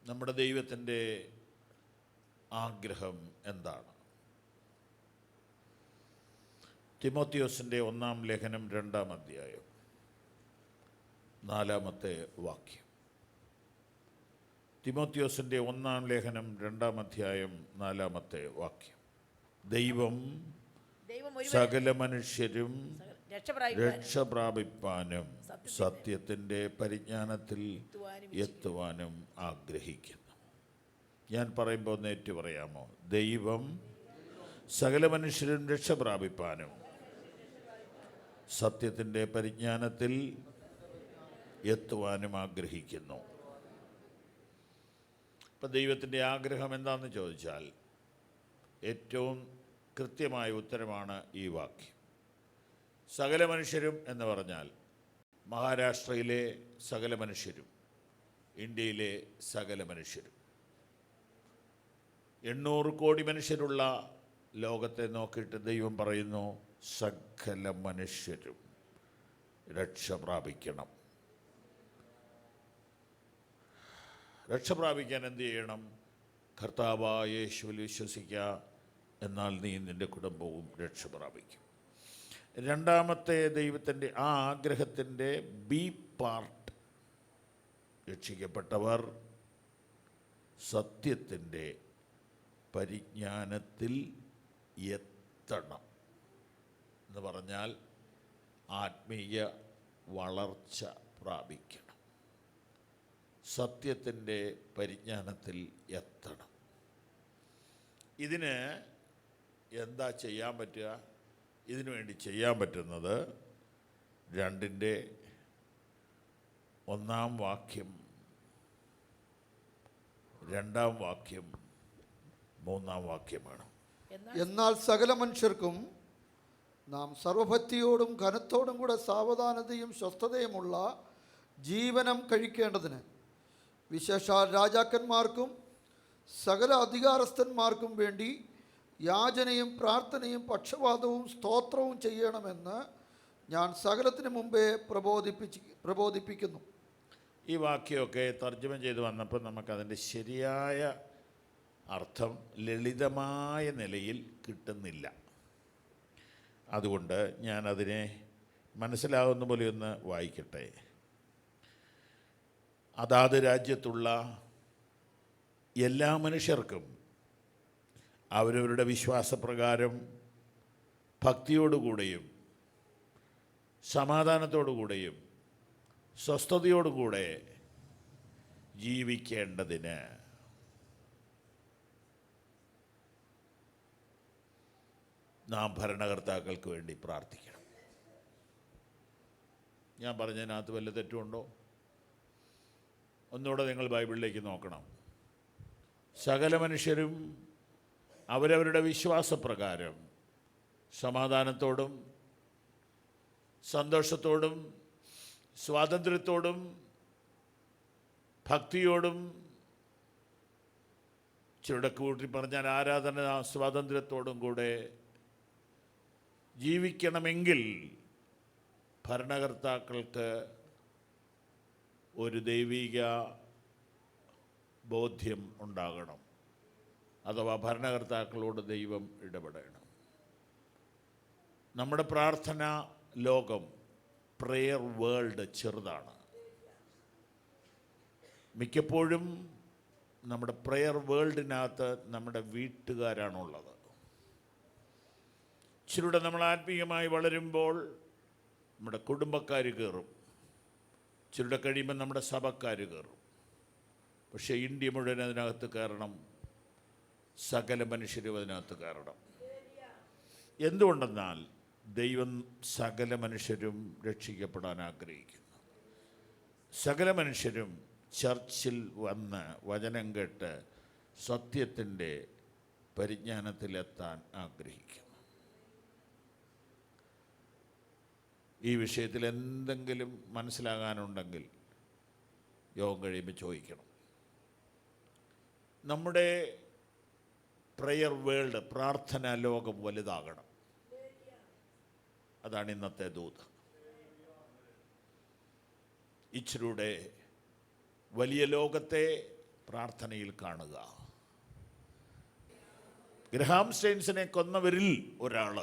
നമ്മുടെ ദൈവത്തിൻ്റെ ആഗ്രഹം എന്താണ്? തിമോത്തിയോസിൻ്റെ 1-ാം ലേഖനം 2-ാം അധ്യായം 4-ാമത്തെ വാക്യം. തിമോത്തിയോസിൻ്റെ 1-ാം ലേഖനം 2-ാം അധ്യായം 4-ാമത്തെ വാക്യം. ദൈവം സകല മനുഷ്യരും രക്ഷ പ്രാപിപ്പാനും സത്യത്തിൻ്റെ പരിജ്ഞാനത്തിൽ എത്തുവാനും ആഗ്രഹിക്കുന്നു. ഞാൻ പറയുമ്പോൾ ഒന്ന് ഏറ്റു പറയാമോ? ദൈവം സകല മനുഷ്യരും രക്ഷ പ്രാപിപ്പാനും സത്യത്തിൻ്റെ പരിജ്ഞാനത്തിൽ എത്തുവാനും ആഗ്രഹിക്കുന്നു. ഇപ്പം ദൈവത്തിൻ്റെ ആഗ്രഹം എന്താണെന്ന് ചോദിച്ചാൽ ഏറ്റവും കൃത്യമായ ഉത്തരമാണ് ഈ വാക്യം. സകല മനുഷ്യരും എന്ന് പറഞ്ഞാൽ മഹാരാഷ്ട്രയിലെ സകല മനുഷ്യരും, ഇന്ത്യയിലെ സകല മനുഷ്യരും, 800 കോടി മനുഷ്യരുള്ള ലോകത്തെ നോക്കിയിട്ട് ദൈവം പറയുന്നു, സകല മനുഷ്യരും രക്ഷ പ്രാപിക്കണം. രക്ഷ പ്രാപിക്കാൻ എന്ത് ചെയ്യണം? കർത്താവായ യേശുവിൽ വിശ്വസിക്കുക, എന്നാൽ നീ നിൻ്റെ കുടുംബവും രക്ഷ പ്രാപിക്കും. രണ്ടാമത്തെ ദൈവത്തിൻ്റെ ആ ആഗ്രഹത്തിൻ്റെ ബി പാർട്ട്, രക്ഷിക്കപ്പെട്ടവർ സത്യത്തിൻ്റെ പരിജ്ഞാനത്തിൽ എത്തണം എന്ന് പറഞ്ഞാൽ ആത്മീയ വളർച്ച പ്രാപിക്കണം. സത്യത്തിൻ്റെ പരിജ്ഞാനത്തിൽ എത്തണം. ഇതിന് എന്താ ചെയ്യാൻ പറ്റുക? ഇതിനു വേണ്ടി ചെയ്യാൻ പറ്റുന്നത് 2-ന്റെ 1-ാം വാക്യം, 2-ാം വാക്യം, 3-ാം വാക്യമാണ്. എന്നാൽ സകല മനുഷ്യർക്കും നാം സർവഭക്തിയോടും ഘനത്തോടും കൂടെ സാവധാനതയും സ്വസ്ഥതയുമുള്ള ജീവനം കഴിക്കേണ്ടതിന് വിശേഷാൽ രാജാക്കന്മാർക്കും സകല അധികാരസ്ഥന്മാർക്കും വേണ്ടി യാചനയും പ്രാർത്ഥനയും പക്ഷപാതവും സ്തോത്രവും ചെയ്യണമെന്ന് ഞാൻ സകലത്തിന് മുമ്പേ പ്രബോധിപ്പിക്കുന്നു. ഈ വാക്യമൊക്കെ തർജ്ജമ ചെയ്ത് വന്നപ്പോൾ നമുക്കതിൻ്റെ ശരിയായ അർത്ഥം ലളിതമായ നിലയിൽ കിട്ടുന്നില്ല. അതുകൊണ്ട് ഞാനതിനെ മനസ്സിലാവുന്ന പോലെ ഒന്ന് വായിക്കട്ടെ. അതാത് രാജ്യത്തുള്ള എല്ലാ മനുഷ്യർക്കും അവരവരുടെ വിശ്വാസപ്രകാരം ഭക്തിയോടുകൂടെയും സമാധാനത്തോടുകൂടെയും സ്വസ്ഥതയോടുകൂടെ ജീവിക്കേണ്ടതിന് നാം ഭരണകർത്താക്കൾക്ക് വേണ്ടി പ്രാർത്ഥിക്കണം. ഞാൻ പറഞ്ഞതിനകത്ത് വല്ല തെറ്റുമുണ്ടോ? ഒന്നുകൂടെ നിങ്ങൾ ബൈബിളിലേക്ക് നോക്കണം. സകല മനുഷ്യരും അവരവരുടെ വിശ്വാസപ്രകാരം സമാധാനത്തോടും സന്തോഷത്തോടും സ്വാതന്ത്ര്യത്തോടും ഭക്തിയോടും, ചിലടക്ക് കൂട്ടി പറഞ്ഞാൽ ആരാധന സ്വാതന്ത്ര്യത്തോടും കൂടെ ജീവിക്കണമെങ്കിൽ ഭരണകർത്താക്കൾക്ക് ഒരു ദൈവിക ബോധ്യം ഉണ്ടാകണം. അഥവാ ഭരണകർത്താക്കളോട് ദൈവം ഇടപെടണം. നമ്മുടെ പ്രാർത്ഥന ലോകം, പ്രെയർ വേൾഡ് ചെറുതാണ്. മിക്കപ്പോഴും നമ്മുടെ പ്രെയർ വേൾഡിനകത്ത് നമ്മുടെ വീട്ടുകാരാണുള്ളത്. ഇച്ചിരൂടെ നമ്മൾ ആത്മീയമായി വളരുമ്പോൾ നമ്മുടെ കുടുംബക്കാർ കയറും, ഇച്ചിരൂടെ കഴിയുമ്പോൾ നമ്മുടെ സഭക്കാർ കയറും. പക്ഷേ ഇന്ത്യ മുഴുവൻ അതിനകത്ത് കയറണം, സകല മനുഷ്യരും അതിനകത്ത് കയറണം. എന്തുകൊണ്ടെന്നാൽ ദൈവം സകല മനുഷ്യരും രക്ഷിക്കപ്പെടാൻ ആഗ്രഹിക്കുന്നു. സകല മനുഷ്യരും ചർച്ചിൽ വന്ന് വചനം കേട്ട് സത്യത്തിൻ്റെ പരിജ്ഞാനത്തിലെത്താൻ ആഗ്രഹിക്കുന്നു. ഈ വിഷയത്തിൽ എന്തെങ്കിലും മനസ്സിലാകാനുണ്ടെങ്കിൽ യോഗം കഴിയുമ്പോൾ ചോദിക്കണം. നമ്മുടെ പ്രെയർ വേൾഡ്, പ്രാർത്ഥനാ ലോകം വലുതാകണം. അതാണ് ഇന്നത്തെ ദൂത്. ഇച്ചിരൂടെ വലിയ ലോകത്തെ പ്രാർത്ഥനയിൽ കാണുക. ഗ്രഹാം സ്റ്റെയിൻസിനെ കൊന്നവരിൽ ഒരാൾ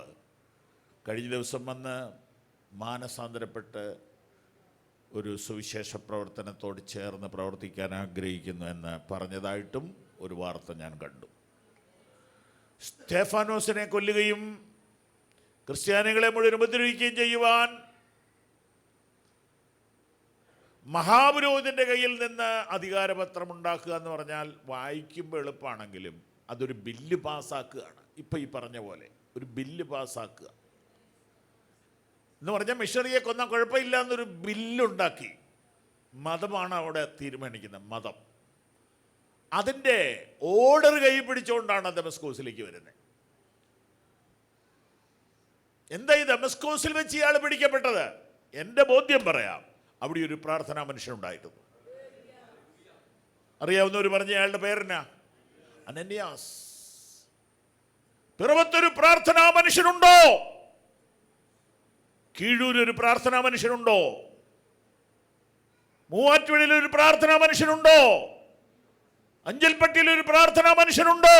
കഴിഞ്ഞ ദിവസം വന്ന് മാനസാന്തരപ്പെട്ട് ഒരു സുവിശേഷ പ്രവർത്തനത്തോട് ചേർന്ന് പ്രവർത്തിക്കാൻ ആഗ്രഹിക്കുന്നു എന്ന് പറഞ്ഞതായിട്ടും ഒരു വാർത്ത ഞാൻ കണ്ടു. സ്തേഫാനോസിനെ കൊല്ലുകയും ക്രിസ്ത്യാനികളെ മുഴുവൻ ഉപദ്രവിക്കുകയും ചെയ്യുവാൻ മഹാപുരോഹിതൻ്റെ കയ്യിൽ നിന്ന് അധികാരപത്രം ഉണ്ടാക്കുക എന്ന് പറഞ്ഞാൽ വായിക്കുമ്പോൾ എളുപ്പമാണെങ്കിലും അതൊരു ബില്ല് പാസ്സാക്കുകയാണ്. ഇപ്പം ഈ പറഞ്ഞ പോലെ ഒരു ബില്ല് പാസ്സാക്കുക എന്ന് പറഞ്ഞാൽ മിഷണറിയെ കൊന്നാൽ കുഴപ്പമില്ല എന്നൊരു ബില്ലുണ്ടാക്കി. മതമാണ് അവിടെ തീരുമാനിക്കുന്നത്, മതം. അതിൻ്റെ ഓർഡർ കൈ പിടിച്ചുകൊണ്ടാണ് ദമസ്കോസിലേക്ക് വരുന്നത്. എന്താ ഈ ദമസ്കോസിൽ വെച്ച് ഇയാൾ പിടിക്കപ്പെട്ടത്? എൻ്റെ ബോധ്യം പറയാം, അവിടെ ഒരു പ്രാർത്ഥനാ മനുഷ്യനുണ്ടായിരുന്നു. അറിയാവുന്നവർ പറഞ്ഞ അയാളുടെ പേരെന്നാ? അനന്യാസ്. പിറവത്തൊരു പ്രാർത്ഥനാ മനുഷ്യനുണ്ടോ? കീഴൂരൊരു പ്രാർത്ഥനാ മനുഷ്യനുണ്ടോ? മൂവാറ്റുപുഴയിൽ ഒരു പ്രാർത്ഥനാ മനുഷ്യനുണ്ടോ? അഞ്ചൽപ്പട്ടിയിൽ ഒരു പ്രാർത്ഥനാ മനുഷ്യനുണ്ടോ?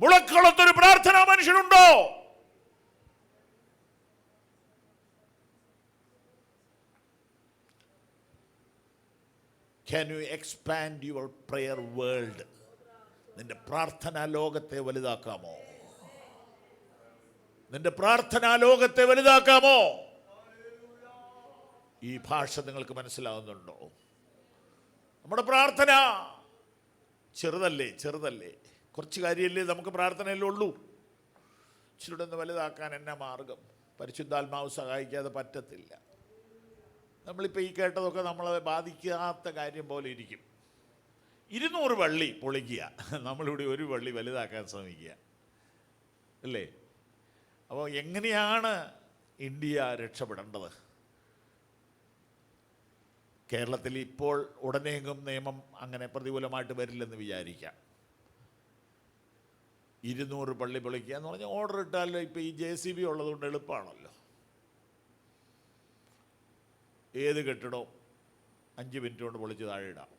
മുളക്കുളത്തൊരു പ്രാർത്ഥനാ മനുഷ്യനുണ്ടോ? Can you expand your prayer world? നിന്റെ പ്രാർത്ഥനാ ലോകത്തെ വലുതാക്കാമോ? നിന്റെ പ്രാർത്ഥനാ ലോകത്തെ വലുതാക്കാമോ? ഈ ഭാഷ നിങ്ങൾക്ക് മനസ്സിലാവുന്നുണ്ടോ? നമ്മുടെ പ്രാർത്ഥന ചെറുതല്ലേ, കുറച്ച് കാര്യമല്ലേ നമുക്ക് പ്രാർത്ഥനയല്ലേ ഉള്ളൂ. ഇച്ചിരി ഒന്ന് വലുതാക്കാൻ എന്നാ മാർഗം? പരിശുദ്ധാത്മാവ് സഹായിക്കാതെ പറ്റത്തില്ല. നമ്മളിപ്പോൾ ഈ കേട്ടതൊക്കെ നമ്മളെ ബാധിക്കാത്ത കാര്യം പോലെ ഇരിക്കും. 200 പള്ളി പൊളിക്കുക, നമ്മളിവിടെ ഒരു പള്ളി വലുതാക്കാൻ ശ്രമിക്കുക അല്ലേ? അപ്പോൾ എങ്ങനെയാണ് ഇന്ത്യ രക്ഷപ്പെടേണ്ടത്? കേരളത്തിൽ ഇപ്പോൾ ഉടനെയെങ്കിലും നിയമം അങ്ങനെ പ്രതികൂലമായിട്ട് വരില്ലെന്ന് വിചാരിക്കാം. 200 പള്ളി പൊളിക്കുക എന്ന് പറഞ്ഞാൽ ഓർഡർ ഇട്ടാൽ ഇപ്പോൾ ഈ JCB ഉള്ളതുകൊണ്ട് എളുപ്പമാണല്ലോ. ഏത് കെട്ടിടവും 5 മിനിറ്റ് കൊണ്ട് പൊളിച്ച് താഴെ ഇടാം.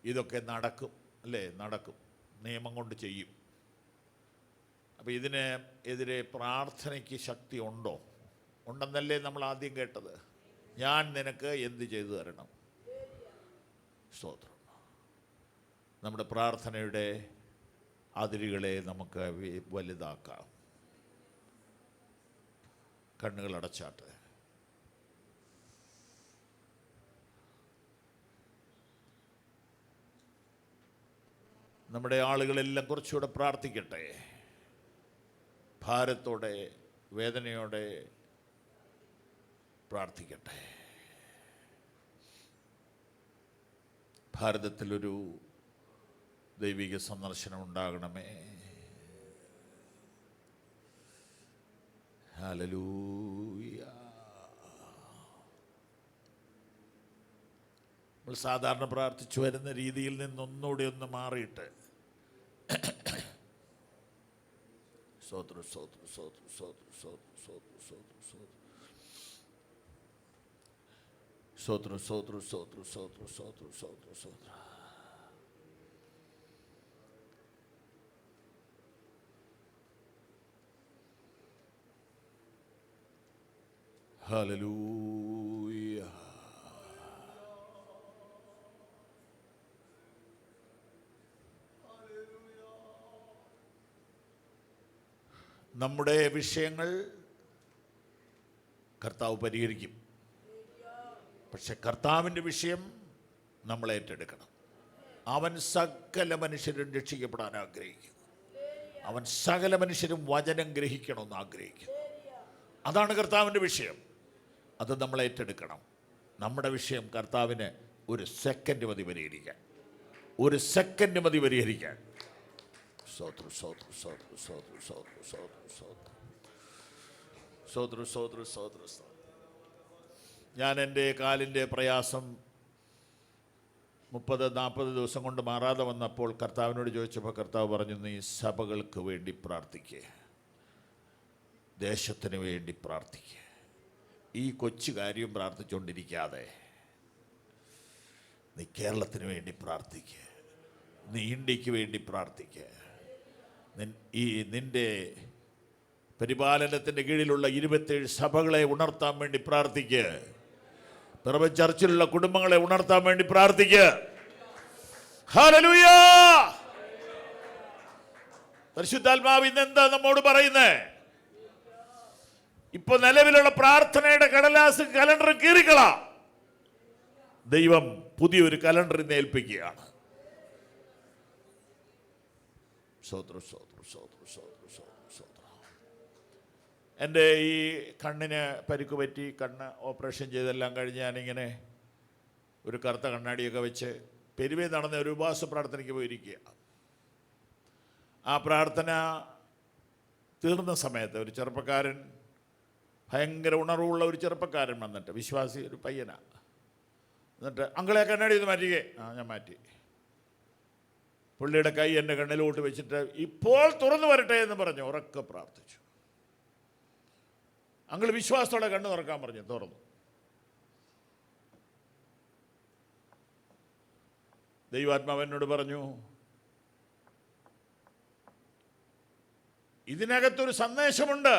ഇതൊക്കെ നടക്കും അല്ലേ? നടക്കും, നിയമം കൊണ്ട് ചെയ്യും. അപ്പോൾ ഇതിന് എതിരെ പ്രാർത്ഥനയ്ക്ക് ശക്തി ഉണ്ടോ? ഉണ്ടെന്നല്ലേ നമ്മൾ ആദ്യം കേട്ടത്. ഞാൻ നിനക്ക് എന്ത് ചെയ്തു തരണം? സ്തോത്രം. നമ്മുടെ പ്രാർത്ഥനയുടെ അതിരുകളെ നമുക്ക് വലുതാക്കാം. കണ്ണുകൾ അടച്ചാട്ടെ. നമ്മുടെ ആളുകളെല്ലാം കുറച്ചുകൂടെ പ്രാർത്ഥിക്കട്ടെ. ഭാരത്തോടെ, വേദനയോടെ പ്രാർത്ഥിക്കട്ടെ. ഭാരതത്തിലൊരു ദൈവിക സന്ദർശനം ഉണ്ടാകണമേ. ഹല്ലേലൂയ. നമ്മൾ സാധാരണ പ്രാർത്ഥിച്ചു വരുന്ന രീതിയിൽ നിന്നൊന്നുകൂടി ഒന്ന് മാറിയിട്ട് സ്തോത്രം സ്തോത്രം സ്തോത്രം സ്തോത്രം സ്തോത്രം സ്തോത്രം സ്തോത്രം സ്തോത്രം സ്തോത്രം സ്തോത്രം സ്തോത്രം സ്തോത്രം സ്തോത്രം സ്തോത്രം. ഹല്ലേലൂയ. നമ്മുടെ വിഷയങ്ങൾ കർത്താവ് പരിഹരിക്കും. പക്ഷെ കർത്താവിൻ്റെ വിഷയം നമ്മൾ ഏറ്റെടുക്കണം. അവൻ സകല മനുഷ്യരും രക്ഷിക്കപ്പെടാൻ ആഗ്രഹിക്കുന്നു. അവൻ സകല മനുഷ്യരും വചനം ഗ്രഹിക്കണമെന്ന് ആഗ്രഹിക്കുന്നു. അതാണ് കർത്താവിൻ്റെ വിഷയം. അത് നമ്മൾ ഏറ്റെടുക്കണം. നമ്മുടെ വിഷയം കർത്താവിന് 1 സെക്കൻഡ് മതി പരിഹരിക്കാൻ. 1 സെക്കൻഡ് മതി പരിഹരിക്കാൻ. സ്തോത്രം സ്തോത്രം സ്തോത്രം സ്തോത്രം സ്തോത്രം സ്തോത്രം സ്തോത്രം സ്തോത്രം സ്തോത്രം സ്തോത്രം സ്തോത്രം. ഞാൻ എൻ്റെ കാലിൻ്റെ പ്രയാസം 30-40 ദിവസം കൊണ്ട് മാറാതെ വന്നപ്പോൾ കർത്താവിനോട് ചോദിച്ചപ്പോൾ കർത്താവ് പറഞ്ഞു, നീ സഭകൾക്ക് വേണ്ടി പ്രാർത്ഥിക്കുക, ദേശത്തിന് വേണ്ടി പ്രാർത്ഥിക്കുക. ഈ കൊച്ചു കാര്യം പ്രാർത്ഥിച്ചുകൊണ്ടിരിക്കാതെ നീ കേരളത്തിന് വേണ്ടി പ്രാർത്ഥിക്കുക, നീ ഇന്ത്യക്ക് വേണ്ടി പ്രാർത്ഥിക്കുക. നിന്റെ പരിപാലനത്തിൻ്റെ കീഴിലുള്ള 27 സഭകളെ ഉണർത്താൻ വേണ്ടി പ്രാർത്ഥിക്കുക. പിറവ ചർച്ചിലുള്ള കുടുംബങ്ങളെ ഉണർത്താൻ വേണ്ടി പ്രാർത്ഥിക്കുക. ഹല്ലേലൂയ. പരിശുദ്ധാത്മാവ് ഇന്ന് എന്താ നമ്മോട് പറയുന്നത്? ഇപ്പൊ നിലവിലുള്ള പ്രാർത്ഥനയുടെ കടലാസ് കലണ്ടർ കീറിക്കള. ദൈവം പുതിയൊരു കലണ്ടർ ഇന്ന് ഏൽപ്പിക്കുകയാണ്. എൻ്റെ ഈ കണ്ണിന് പരിക്ക് പറ്റി, കണ്ണ് ഓപ്പറേഷൻ ചെയ്തെല്ലാം കഴിഞ്ഞ് ഞാനിങ്ങനെ ഒരു കറുത്ത കണ്ണാടിയൊക്കെ വെച്ച് പെരുവേ നടന്ന ഒരു ഉപവാസ പ്രാർത്ഥനയ്ക്ക് പോയിരിക്കുക. ആ പ്രാർത്ഥന തീർന്ന സമയത്ത് ഒരു ചെറുപ്പക്കാരൻ, ഭയങ്കര ഉണർവുള്ള ഒരു ചെറുപ്പക്കാരൻ വന്നിട്ട്, വിശ്വാസി ഒരു പയ്യനാണ്, എന്നിട്ട് അങ്കിളെ കണ്ണാടി ഒന്ന് മാറ്റിക്കേ. ഞാൻ മാറ്റി. പുള്ളിയുടെ കൈ എൻ്റെ കണ്ണിലോട്ട് വെച്ചിട്ട് ഇപ്പോൾ തുറന്നു വരട്ടെ എന്ന് പറഞ്ഞു ഉറക്കെ പ്രാർത്ഥിച്ചു. അങ്കിൾ വിശ്വാസത്തോടെ കണ്ണു തുറക്കാൻ പറഞ്ഞു, തുറന്നു. ദൈവാത്മാവ് എന്നോട് പറഞ്ഞു, ഇതിനകത്തൊരു സന്ദേശമുണ്ട്.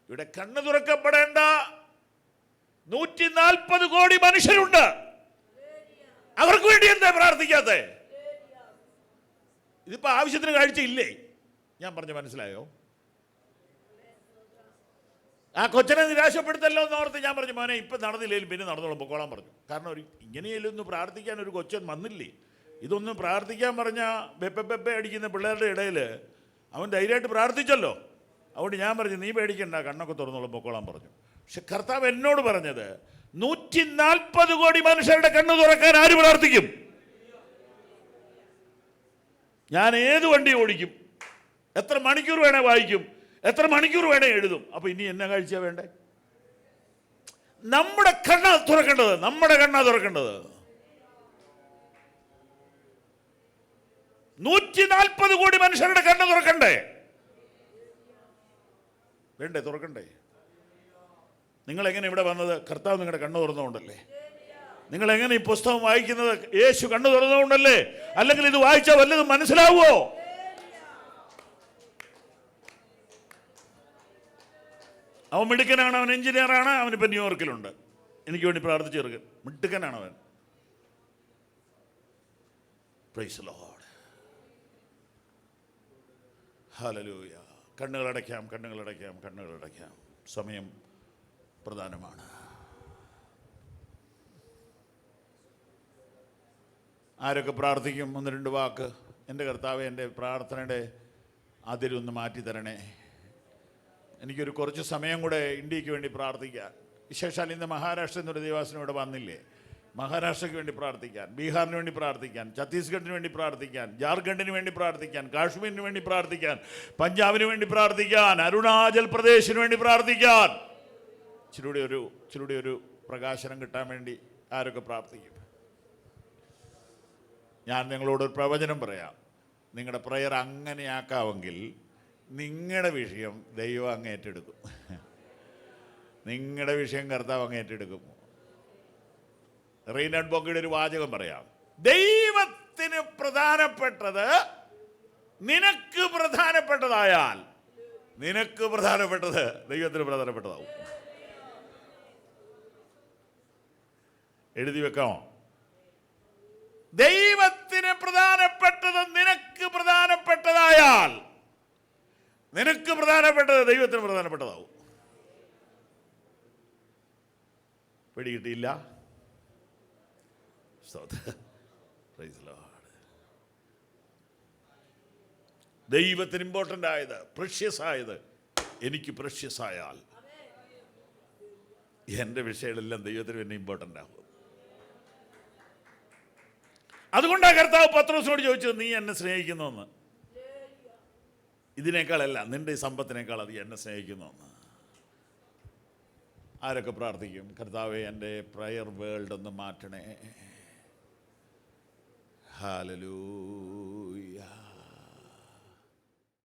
ഇവിടെ കണ്ണു തുറക്കപ്പെടേണ്ട 140 കോടി മനുഷ്യരുണ്ട്. അവർക്ക് വേണ്ടി എന്താ പ്രാർത്ഥിക്കാത്തെ? ഇതിപ്പോ ആവശ്യത്തിന് കാഴ്ചയില്ലേ? ഞാൻ പറഞ്ഞു മനസ്സിലായോ? ആ കൊച്ചനെ നിരാശപ്പെടുത്തല്ലോ എന്ന് ഓർത്ത് ഞാൻ പറഞ്ഞു, മോനെ ഇപ്പം നടന്നില്ലേലും പിന്നെ നടന്നോളും, പൊക്കോളാൻ പറഞ്ഞു. കാരണം ഇങ്ങനെയെല്ലാം ഒന്ന് പ്രാർത്ഥിക്കാൻ ഒരു കൊച്ചൻ വന്നില്ലേ? ഇതൊന്നും പ്രാർത്ഥിക്കാൻ പറഞ്ഞാൽ ബെപ്പെ അടിക്കുന്ന പിള്ളേരുടെ ഇടയിൽ അവൻ ധൈര്യമായിട്ട് പ്രാർത്ഥിച്ചല്ലോ. അതുകൊണ്ട് ഞാൻ പറഞ്ഞു, നീ പേടിക്കണ്ട, കണ്ണൊക്കെ തുറന്നോളും, പൊക്കോളാൻ പറഞ്ഞു. പക്ഷെ കർത്താവ് എന്നോട് പറഞ്ഞത് 140 കോടി മനുഷ്യരുടെ കണ്ണ് തുറക്കാൻ ആര് പ്രാർത്ഥിക്കും? ഞാൻ ഏത് വണ്ടി ഓടിക്കും, എത്ര മണിക്കൂർ വേണേ വായിക്കും, എത്ര മണിക്കൂർ വേണേ എഴുതും. അപ്പൊ ഇനി എന്നെ കാഴ്ച വേണ്ടേ? നമ്മുടെ കണ്ണാ തുറക്കേണ്ടത്, നമ്മുടെ കണ്ണാ തുറക്കേണ്ടത്. 140 കോടി മനുഷ്യരുടെ കണ്ണ് തുറക്കണ്ടേ? വേണ്ടേ? തുറക്കണ്ടേ? നിങ്ങളെങ്ങനെ ഇവിടെ വന്നത്? കർത്താവ് നിങ്ങളുടെ കണ്ണ് തുറന്നുകൊണ്ടല്ലേ. നിങ്ങളെങ്ങനെ ഈ പുസ്തകം വായിക്കുന്നത്? യേശു കണ്ണ് തുറന്നുകൊണ്ടല്ലേ. അല്ലെങ്കിൽ ഇത് വായിച്ചാൽ വല്ലതും മനസ്സിലാവുമോ? അവൻ മിടുക്കനാണ്, അവൻ എഞ്ചിനീയറാണ്, അവനിപ്പോൾ ന്യൂയോർക്കിലുണ്ട്, എനിക്ക് വേണ്ടി പ്രാർത്ഥിച്ചു ചേർക്കൻ. മിടുക്കനാണ് അവൻ. Praise the Lord. ഹല്ലേലൂയ. കണ്ണുകളടയ്ക്കാം, കണ്ണുകളടയ്ക്കാം, കണ്ണുകളടയ്ക്കാം. സമയം പ്രധാനമാണ്. ആരൊക്കെ പ്രാർത്ഥിക്കും? 1-2 വാക്ക്. എൻ്റെ കർത്താവേ, എൻ്റെ പ്രാർത്ഥനയുടെ അതിരൊന്ന് മാറ്റി തരണേ. എനിക്കൊരു കുറച്ച് സമയം കൂടെ ഇന്ത്യക്ക് വേണ്ടി പ്രാർത്ഥിക്കാൻ. വിശേഷാൽ ഇന്ന് മഹാരാഷ്ട്ര എന്നൊരു ദേവാസനം ഇവിടെ വന്നില്ലേ? മഹാരാഷ്ട്രയ്ക്ക് വേണ്ടി പ്രാർത്ഥിക്കാൻ, ബീഹാറിന് വേണ്ടി പ്രാർത്ഥിക്കാൻ, ഛത്തീസ്ഗഡിന് വേണ്ടി പ്രാർത്ഥിക്കാൻ, ജാർഖണ്ഡിന് വേണ്ടി പ്രാർത്ഥിക്കാൻ, കാശ്മീരിന് വേണ്ടി പ്രാർത്ഥിക്കാൻ, പഞ്ചാബിന് വേണ്ടി പ്രാർത്ഥിക്കാൻ, അരുണാചൽ പ്രദേശിന് വേണ്ടി പ്രാർത്ഥിക്കാൻ. ഇച്ചിരൂടെ ഒരു പ്രകാശനം കിട്ടാൻ വേണ്ടി ആരൊക്കെ പ്രാർത്ഥിക്കും? ഞാൻ നിങ്ങളോടൊരു പ്രവചനം പറയാം. നിങ്ങളുടെ പ്രയർ അങ്ങനെയാക്കാമെങ്കിൽ നിങ്ങളുടെ വിഷയം ദൈവം അങ്ങ് ഏറ്റെടുക്കും. നിങ്ങളുടെ വിഷയം കർത്താവ് അങ്ങ് ഏറ്റെടുക്കും. റീനഡ് ബോങ്കിയുടെ ഒരു വാചകം പറയാം, ദൈവത്തിന് പ്രധാനപ്പെട്ടത് നിനക്ക് പ്രധാനപ്പെട്ടതായാൽ നിനക്ക് പ്രധാനപ്പെട്ടത് ദൈവത്തിന് പ്രധാനപ്പെട്ടതാവും. എഴുതി വെക്കാമോ? ദൈവത്തിന് പ്രധാനപ്പെട്ടത് നിനക്ക് പ്രധാനപ്പെട്ടതായാൽ നിനക്ക് പ്രധാനപ്പെട്ടത് ദൈവത്തിന് പ്രധാനപ്പെട്ടതാവും. പിടികിട്ടിയില്ല? ദൈവത്തിന് ഇമ്പോർട്ടൻ്റ് ആയത്, പ്രഷ്യസ് ആയത് എനിക്ക് പ്രഷ്യസ് ആയാൽ എൻ്റെ വിഷയങ്ങളെല്ലാം ദൈവത്തിന് പിന്നെ ഇമ്പോർട്ടൻ്റ് ആകും. അതുകൊണ്ടാണ് കർത്താവ് പത്രോസിനോട് ചോദിച്ചത്, നീ എന്നെ സ്നേഹിക്കുന്നുവെന്ന്. ഇതിനേക്കാളല്ല, നിന്റെ ഈ സമ്പത്തിനേക്കാൾ അത് എന്നെ സ്നേഹിക്കുന്നുവെന്ന്. ആരൊക്കെ പ്രാർത്ഥിക്കും? കർത്താവേ, എൻ്റെ പ്രയർ വേൾഡ് ഒന്ന് മാറ്റണേ. ഹല്ലേലൂയ.